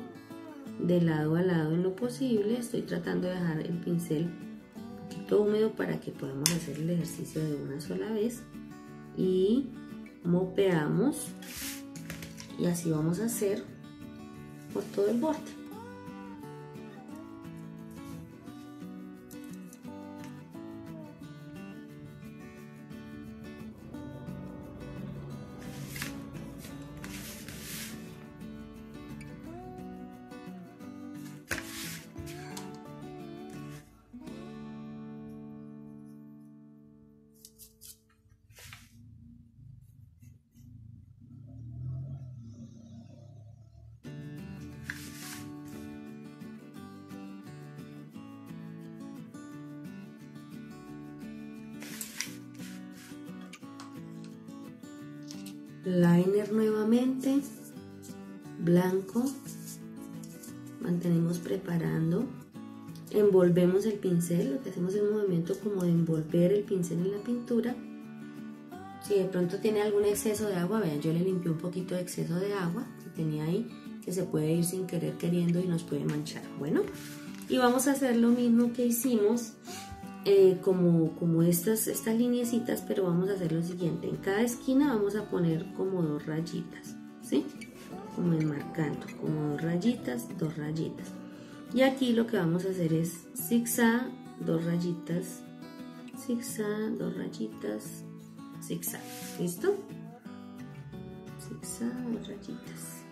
de lado a lado en lo posible. Estoy tratando de dejar el pincel un poquito húmedo para que podamos hacer el ejercicio de una sola vez. Y mopeamos, y así vamos a hacer por todo el borde. Liner nuevamente, blanco, mantenemos preparando, envolvemos el pincel, lo que hacemos es un movimiento como de envolver el pincel en la pintura. Si de pronto tiene algún exceso de agua, vean, yo le limpié un poquito de exceso de agua que tenía ahí, que se puede ir sin querer queriendo y nos puede manchar. Bueno, y vamos a hacer lo mismo que hicimos como estas lineecitas, pero vamos a hacer lo siguiente: en cada esquina vamos a poner como 2 rayitas, ¿sí? Como enmarcando, como 2 rayitas, 2 rayitas. Y aquí lo que vamos a hacer es zigzag, 2 rayitas, zigzag, 2 rayitas, zigzag. ¿Listo? Zigzag, 2 rayitas,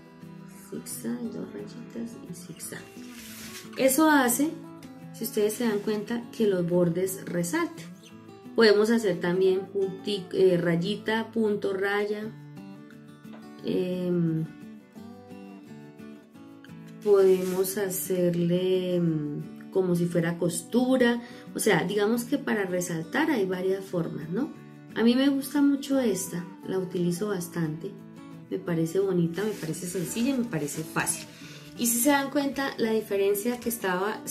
zigzag, 2 rayitas y zigzag. Eso hace, si ustedes se dan cuenta, que los bordes resalten. Podemos hacer también rayita, punto, raya. Podemos hacerle como si fuera costura. O sea, digamos que para resaltar hay varias formas, ¿no? A mí me gusta mucho esta, la utilizo bastante. Me parece bonita, me parece sencilla y me parece fácil. Y si se dan cuenta la diferencia que estaba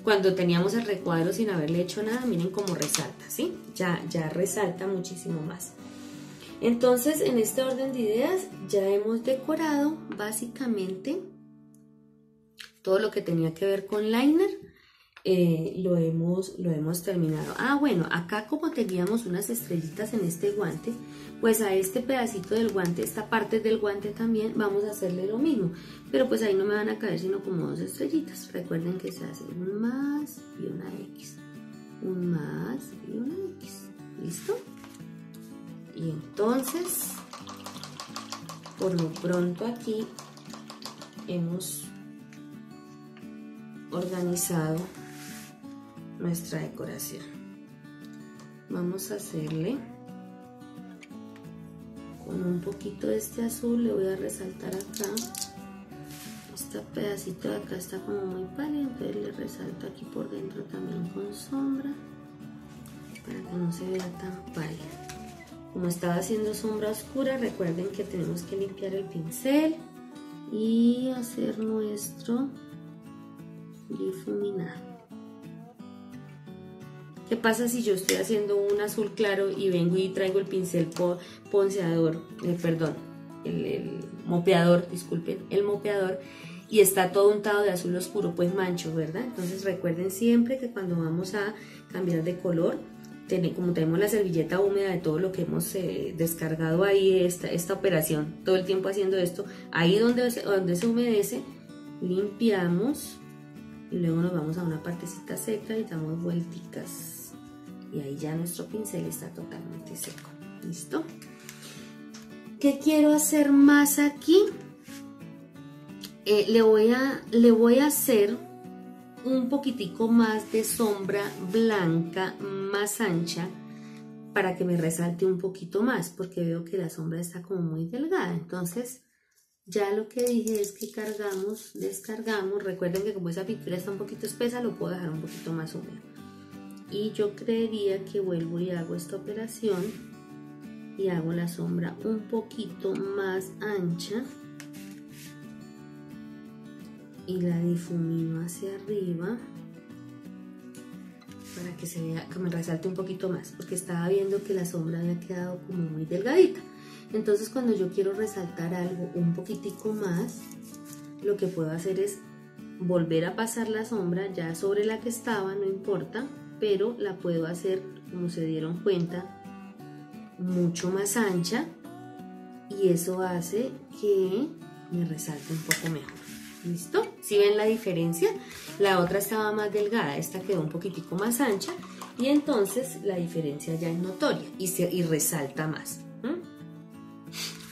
cuando teníamos el recuadro sin haberle hecho nada, miren cómo resalta, ¿sí? Ya resalta muchísimo más. Entonces, en este orden de ideas ya hemos decorado básicamente todo lo que tenía que ver con liner. Lo hemos terminado. Bueno, acá como teníamos unas estrellitas en este guante, pues a este pedacito del guante, esta parte del guante también vamos a hacerle lo mismo, pero pues ahí no me van a caer sino como 2 estrellitas. Recuerden que se hace un más y una X, un más y una X. ¿Listo? Y entonces, por lo pronto aquí hemos organizado nuestra decoración. Vamos a hacerle con un poquito de este azul, le voy a resaltar acá. Este pedacito de acá está como muy pálido, entonces le resalto aquí por dentro también con sombra para que no se vea tan pálido. Como estaba haciendo sombra oscura, recuerden que tenemos que limpiar el pincel y hacer nuestro difuminado. ¿Qué pasa si yo estoy haciendo un azul claro y vengo y traigo el pincel ponceador, el mopeador, disculpen, el mopeador, y está todo untado de azul oscuro? Pues mancho, ¿verdad? Entonces recuerden siempre que cuando vamos a cambiar de color, como tenemos la servilleta húmeda de todo lo que hemos descargado ahí, esta operación, todo el tiempo haciendo esto, ahí donde se humedece, limpiamos y luego nos vamos a una partecita seca y damos vuelticas. Y ahí ya nuestro pincel está totalmente seco. ¿Listo? ¿Qué quiero hacer más aquí? Le voy a hacer un poquitico más de sombra blanca más ancha para que me resalte un poquito más, porque veo que la sombra está como muy delgada. Entonces ya lo que dije es que descargamos. Recuerden que como esa pintura está un poquito espesa, lo puedo dejar un poquito más húmedo. Y yo creería que vuelvo y hago esta operación y hago la sombra un poquito más ancha y la difumino hacia arriba para que se vea, que me resalte un poquito más, porque estaba viendo que la sombra había quedado como muy delgadita. Entonces cuando yo quiero resaltar algo un poquitico más, lo que puedo hacer es volver a pasar la sombra ya sobre la que estaba, no importa, pero la puedo hacer, como se dieron cuenta, mucho más ancha, y eso hace que me resalte un poco mejor. ¿Listo? ¿Sí ven la diferencia? La otra estaba más delgada, esta quedó un poquitico más ancha, y entonces la diferencia ya es notoria y resalta más.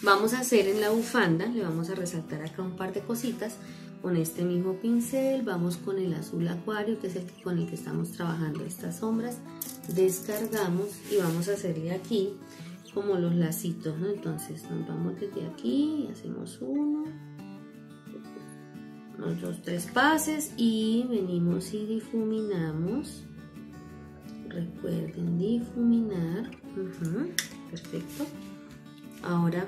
Vamos a hacer en la bufanda, le vamos a resaltar acá un par de cositas con este mismo pincel. Vamos con el azul acuario, que es con el que estamos trabajando estas sombras. Descargamos y vamos a hacerle aquí como los lacitos, ¿no? Entonces nos vamos desde aquí y hacemos unos 2, 3 pases y venimos y difuminamos. Recuerden difuminar. Perfecto. Ahora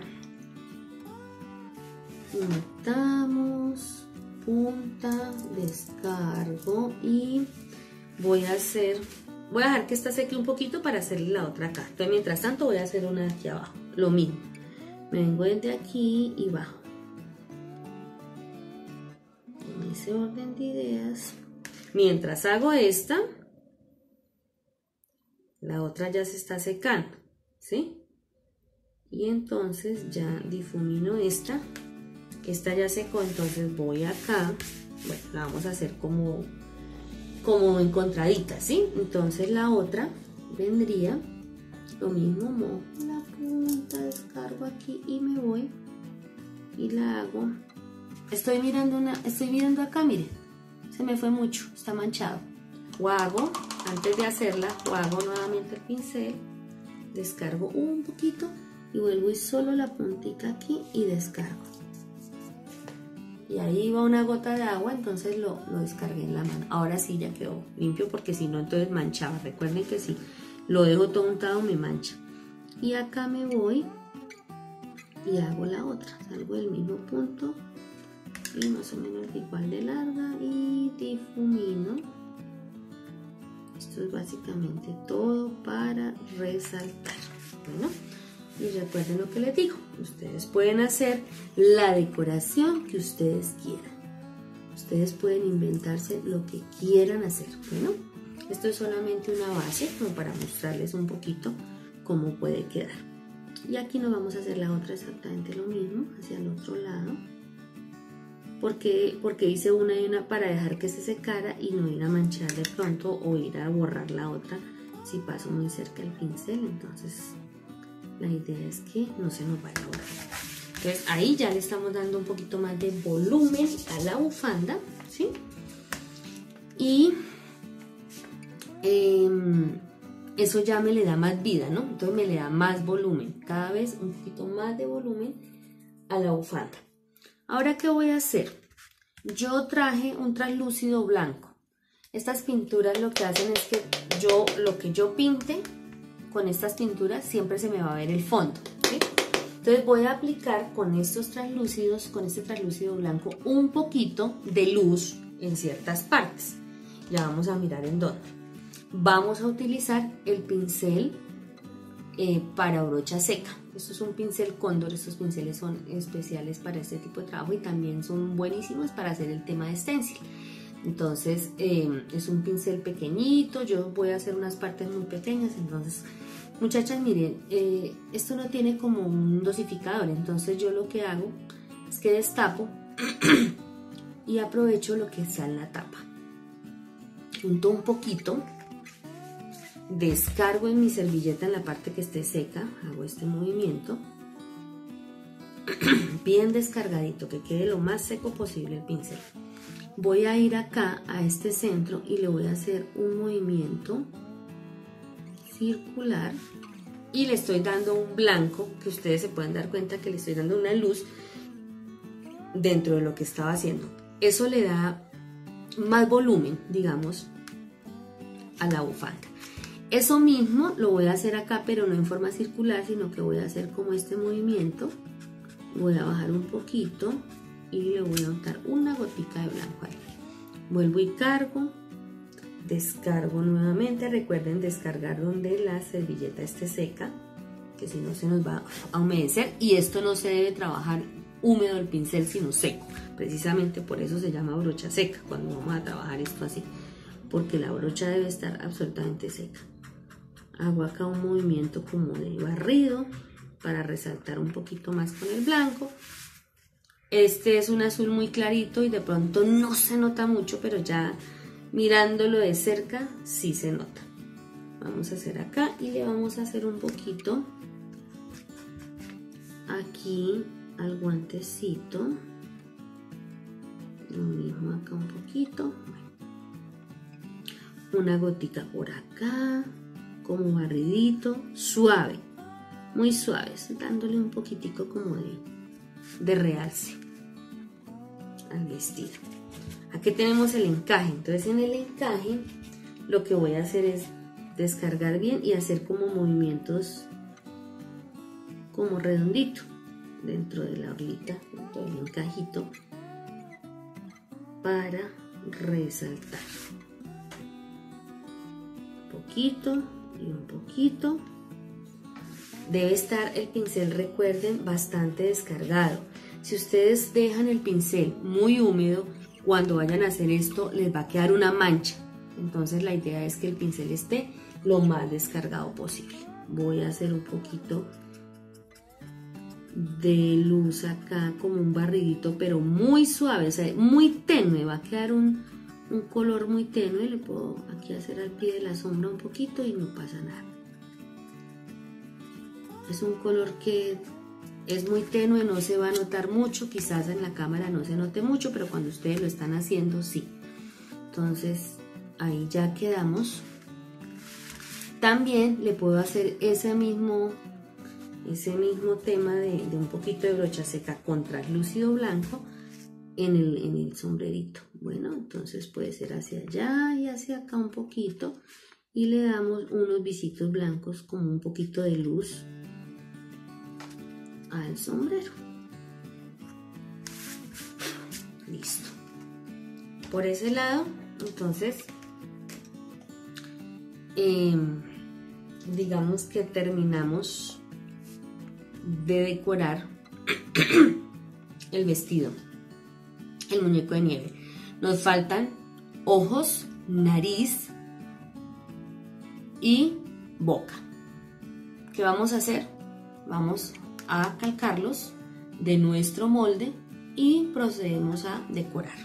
conectamos, punta, descargo y voy a dejar que esta seque un poquito para hacerle la otra acá. Entonces mientras tanto voy a hacer una de aquí abajo, lo mismo, me vengo desde aquí y bajo en ese orden de ideas. Mientras hago esta, la otra ya se está secando, ¿sí? Y entonces ya difumino esta ya secó, entonces voy acá, bueno, la vamos a hacer como encontradita, ¿sí? Entonces la otra vendría lo mismo, mojo la punta, descargo aquí y me voy y la hago. Estoy mirando acá, miren, se me fue mucho, está manchado. O hago, antes de hacerla, o hago nuevamente el pincel, descargo un poquito y vuelvo y solo la puntica aquí y descargo. Y ahí va una gota de agua, entonces lo descargué en la mano. Ahora sí ya quedó limpio porque si no entonces manchaba. Recuerden que si lo dejo todo untado me mancha. Y acá me voy y hago la otra. Salgo del mismo punto y más o menos igual de larga y difumino. Esto es básicamente todo para resaltar. Bueno, y recuerden lo que les digo, ustedes pueden hacer la decoración que ustedes quieran. Ustedes pueden inventarse lo que quieran hacer. Bueno, esto es solamente una base como para mostrarles un poquito cómo puede quedar. Y aquí nos vamos a hacer la otra exactamente lo mismo, hacia el otro lado. Porque hice una y una para dejar que se secara y no ir a manchar de pronto o ir a borrar la otra si paso muy cerca el pincel. Entonces la idea es que no se nos vaya a borrar. Entonces ahí ya le estamos dando un poquito más de volumen a la bufanda, ¿sí? Y eso ya me le da más vida, ¿no? Entonces me le da más volumen, cada vez un poquito más de volumen a la bufanda. Ahora, ¿qué voy a hacer? Yo traje un translúcido blanco. Estas pinturas lo que hacen es que lo que yo pinte con estas pinturas siempre se me va a ver el fondo, ¿sí? Entonces voy a aplicar con estos translúcidos, con este translúcido blanco, un poquito de luz en ciertas partes. Ya vamos a mirar en dónde. Vamos a utilizar el pincel para brocha seca. Esto es un pincel cóndor, estos pinceles son especiales para este tipo de trabajo y también son buenísimos para hacer el tema de stencil. Entonces es un pincel pequeñito, yo voy a hacer unas partes muy pequeñas, entonces muchachas miren, esto no tiene como un dosificador, entonces yo lo que hago es que destapo y aprovecho lo que está en la tapa. Junto un poquito, descargo en mi servilleta en la parte que esté seca, hago este movimiento, bien descargadito, que quede lo más seco posible el pincel. Voy a ir acá a este centro y le voy a hacer un movimiento circular y le estoy dando un blanco, que ustedes se pueden dar cuenta que le estoy dando una luz dentro de lo que estaba haciendo. Eso le da más volumen, digamos, a la bufanda. Eso mismo lo voy a hacer acá, pero no en forma circular, sino que voy a hacer como este movimiento. Voy a bajar un poquito y le voy a untar una gotica de blanco ahí. Vuelvo y cargo, descargo nuevamente. Recuerden descargar donde la servilleta esté seca, que si no se nos va a humedecer. Y esto no se debe trabajar húmedo el pincel, sino seco. Precisamente por eso se llama brocha seca, cuando vamos a trabajar esto así, porque la brocha debe estar absolutamente seca. Hago acá un movimiento como de barrido para resaltar un poquito más con el blanco. Este es un azul muy clarito y de pronto no se nota mucho, pero ya mirándolo de cerca sí se nota. Vamos a hacer acá y le vamos a hacer un poquito aquí al guantecito. Lo mismo acá un poquito. Una gotica por acá, como barridito, suave, muy suave, dándole un poquitico como de realce al vestido. Aquí tenemos el encaje, entonces en el encaje lo que voy a hacer es descargar bien y hacer como movimientos como redondito dentro de la orlita, dentro del encajito, para resaltar. Un poquito y un poquito. Debe estar el pincel, recuerden, bastante descargado. Si ustedes dejan el pincel muy húmedo, cuando vayan a hacer esto les va a quedar una mancha. Entonces la idea es que el pincel esté lo más descargado posible. Voy a hacer un poquito de luz acá, como un barridito, pero muy suave, o sea, muy tenue. Va a quedar un color muy tenue. Le puedo aquí hacer al pie de la sombra un poquito y no pasa nada. Es un color que es muy tenue, no se va a notar mucho, quizás en la cámara no se note mucho, pero cuando ustedes lo están haciendo sí. Entonces ahí ya quedamos. También le puedo hacer ese mismo tema de un poquito de brocha seca con translúcido blanco en el sombrerito. Bueno, entonces puede ser hacia allá y hacia acá un poquito, y le damos unos visitos blancos como un poquito de luz al sombrero. Listo. Por ese lado, entonces digamos que terminamos de decorar el vestido, el muñeco de nieve. Nos faltan ojos, nariz y boca. ¿Qué vamos a hacer? Vamos a calcarlos de nuestro molde y procedemos a decorar.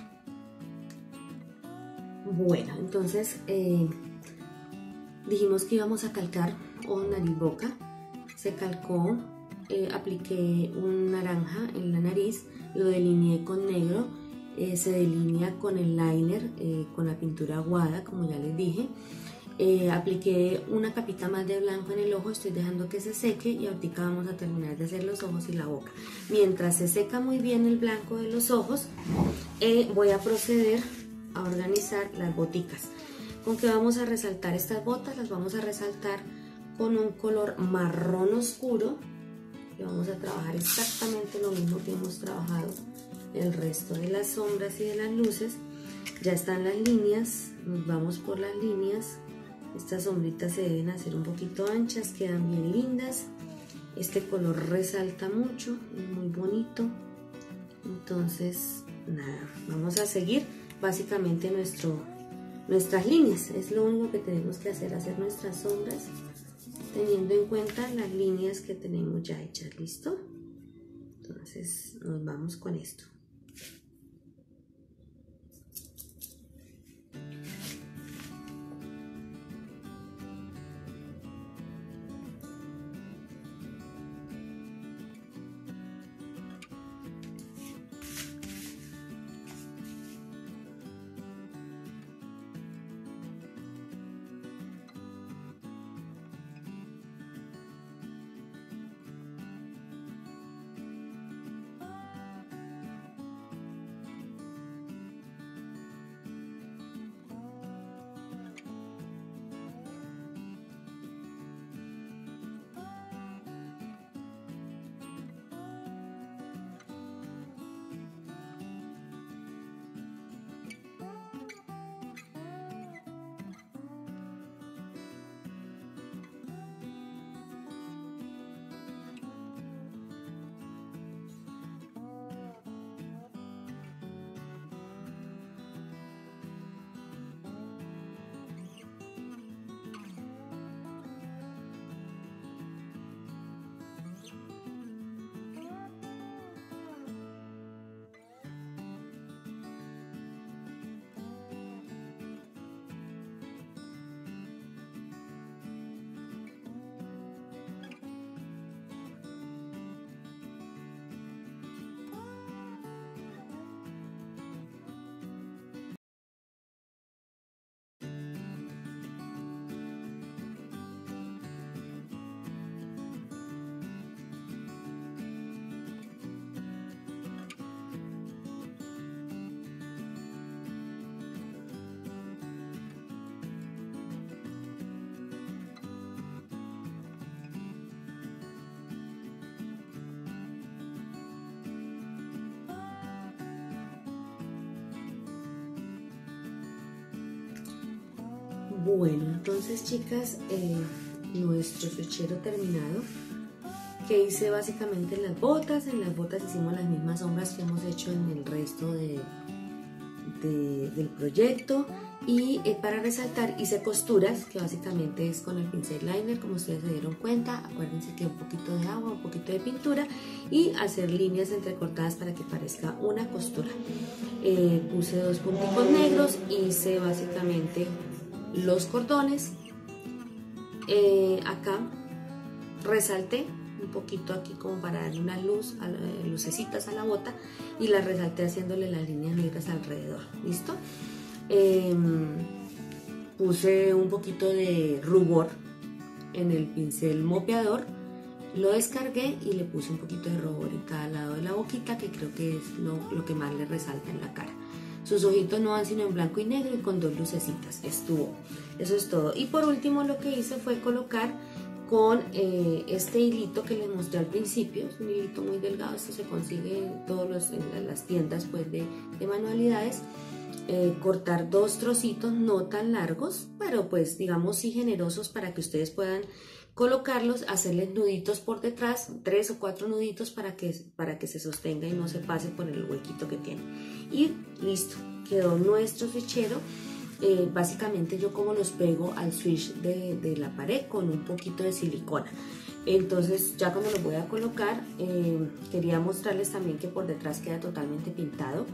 Bueno, entonces dijimos que íbamos a calcar ojo, nariz, boca. Se calcó, apliqué un naranja en la nariz, lo delineé con negro, se delinea con el liner, con la pintura aguada, como ya les dije. Apliqué una capita más de blanco en el ojo, estoy dejando que se seque y ahorita vamos a terminar de hacer los ojos y la boca. Mientras se seca muy bien el blanco de los ojos, voy a proceder a organizar las boticas. ¿Con qué vamos a resaltar estas botas? Las vamos a resaltar con un color marrón oscuro, que vamos a trabajar exactamente lo mismo que hemos trabajado el resto de las sombras y de las luces. Ya están las líneas, nos vamos por las líneas. Estas sombritas se deben hacer un poquito anchas, quedan bien lindas. Este color resalta mucho, es muy bonito. Entonces, nada, vamos a seguir básicamente nuestras líneas. Es lo único que tenemos que hacer nuestras sombras, teniendo en cuenta las líneas que tenemos ya hechas. ¿Listo? Entonces, nos vamos con esto. Bueno, entonces chicas, nuestro switchero terminado, que hice básicamente en las botas hicimos las mismas sombras que hemos hecho en el resto del proyecto, y para resaltar hice costuras, que básicamente es con el pincel liner, como ustedes se dieron cuenta. Acuérdense que un poquito de agua, un poquito de pintura, y hacer líneas entrecortadas para que parezca una costura. Puse 2 punticos negros, hice básicamente los cordones. Acá resalté un poquito aquí como para darle una luz, lucecitas a la bota, y las resalté haciéndole las líneas negras alrededor. ¿Listo? Puse un poquito de rubor en el pincel mopeador, lo descargué y le puse un poquito de rubor en cada lado de la boquita, que creo que es lo que más le resalta en la cara. Sus ojitos no van sino en blanco y negro y con 2 lucecitas. Eso es todo. Y por último lo que hice fue colocar con este hilito que les mostré al principio. Es un hilito muy delgado, esto se consigue en las tiendas pues, de manualidades. Cortar 2 trocitos no tan largos, pero pues digamos sí generosos, para que ustedes puedan colocarlos, hacerles nuditos por detrás, 3 o 4 nuditos para que se sostenga y no se pase por el huequito que tiene. Y listo, quedó nuestro switchero. Básicamente yo como los pego al switch de la pared con un poquito de silicona. Entonces ya cuando los voy a colocar, quería mostrarles también que por detrás queda totalmente pintado.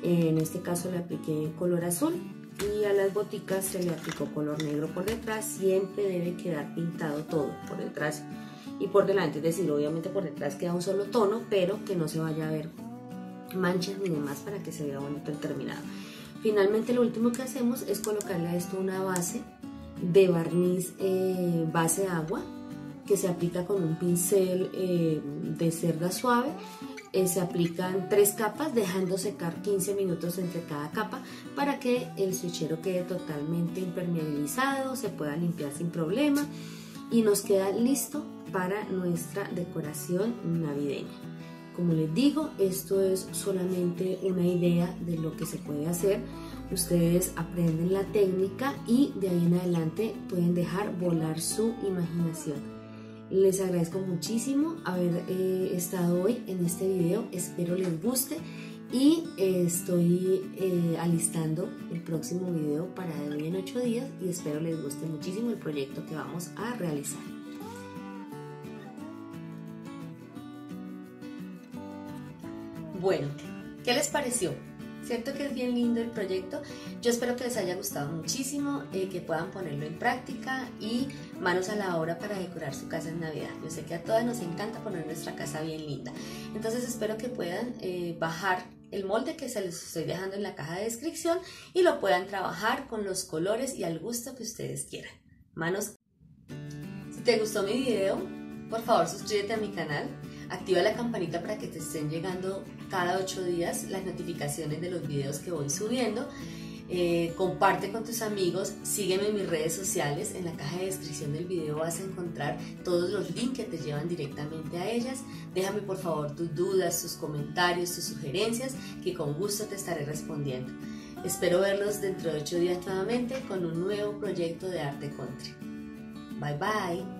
En este caso le apliqué color azul, y a las boticas se le aplicó color negro por detrás. Siempre debe quedar pintado todo por detrás y por delante, es decir, obviamente por detrás queda un solo tono, pero que no se vaya a ver manchas ni demás, para que se vea bonito el terminado. Finalmente lo último que hacemos es colocarle a esto una base de barniz base agua, que se aplica con un pincel de cerda suave. Se aplican 3 capas, dejando secar 15 minutos entre cada capa, para que el switchero quede totalmente impermeabilizado, se pueda limpiar sin problema, y nos queda listo para nuestra decoración navideña. Como les digo, esto es solamente una idea de lo que se puede hacer. Ustedes aprenden la técnica y de ahí en adelante pueden dejar volar su imaginación. Les agradezco muchísimo haber estado hoy en este video, espero les guste, y estoy alistando el próximo video para de hoy en 8 días, y espero les guste muchísimo el proyecto que vamos a realizar. Bueno, ¿qué les pareció? ¿Cierto que es bien lindo el proyecto? Yo espero que les haya gustado muchísimo, que puedan ponerlo en práctica y manos a la obra para decorar su casa en Navidad. Yo sé que a todas nos encanta poner nuestra casa bien linda. Entonces espero que puedan bajar el molde que se les estoy dejando en la caja de descripción y lo puedan trabajar con los colores y al gusto que ustedes quieran. Manos. Si te gustó mi video, por favor suscríbete a mi canal. Activa la campanita para que te estén llegando cada 8 días las notificaciones de los videos que voy subiendo. Comparte con tus amigos, sígueme en mis redes sociales. En la caja de descripción del video vas a encontrar todos los links que te llevan directamente a ellas. Déjame por favor tus dudas, tus comentarios, tus sugerencias, que con gusto te estaré respondiendo. Espero verlos dentro de 8 días nuevamente con un nuevo proyecto de Arte Country. Bye bye.